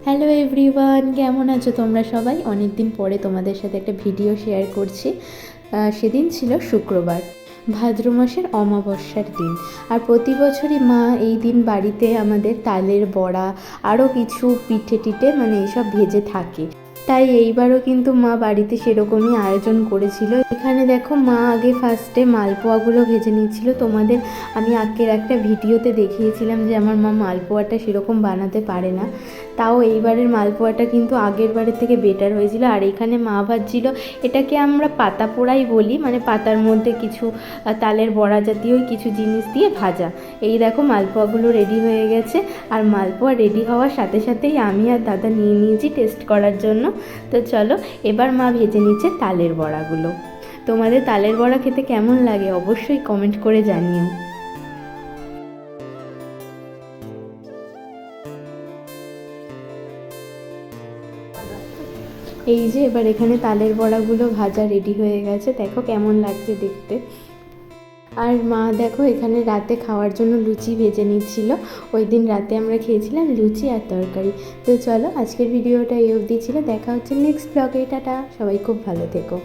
Hello everyone, কেমন আছো তোমরা সবাই? অনেক দিন পরে তোমাদের সাথে একটা ভিডিও শেয়ার করছি। সেদিন ছিল শুক্রবার, ভাদ্র মাসের অমাবস্যার দিন। আর প্রতি বছরই মা এই দিন বাড়িতে আমাদের তালের বড়া আরও কিছু পিঠে টিঠে মানে এইসব ভেজে থাকে। তাই এইবারও কিন্তু মা বাড়িতে সেরকমই আয়োজন করেছিল। এখানে দেখো মা আগে ফার্স্টে মালপোয়াগুলো ভেজে নিচ্ছিল। তোমাদের আমি আগের একটা ভিডিওতে দেখিয়েছিলাম যে আমার মা মালপোয়াটা সেরকম বানাতে পারে না, তাও এইবারের মালপোয়াটা কিন্তু আগের বারের থেকে বেটার হয়েছিল। আর এখানে মা ভাজছিল, এটাকে আমরা পাতা পোড়াই বলি, মানে পাতার মধ্যে কিছু তালের বড়া জাতীয় কিছু জিনিস দিয়ে ভাজা। এই দেখো মালপোয়াগুলো রেডি হয়ে গেছে। আর মালপোয়া রেডি হওয়ার সাথে সাথেই আমি আর দাদা নিয়ে নিয়েছি টেস্ট করার জন্য। তো চলো, এবার মা ভেজে নিচ্ছে তালের বড়াগুলো। তোমাদের তালের বড়া খেতে কেমন লাগে অবশ্যই কমেন্ট করে জানিও। এই যে এবার এখানে তালের বড়াগুলো ভাজা রেডি হয়ে গেছে, দেখো কেমন লাগছে দেখতে। আর মা দেখো এখানে রাতে খাওয়ার জন্য লুচি ভেজে নিচ্ছিল। ওই দিন রাতে আমরা খেয়েছিলাম লুচি আর তরকারি। তো চলো, আজকের ভিডিওটা এই অবধি ছিল। দেখা হচ্ছে নেক্সট ব্লগে। টাটা, সবাই খুব ভালো থেকো।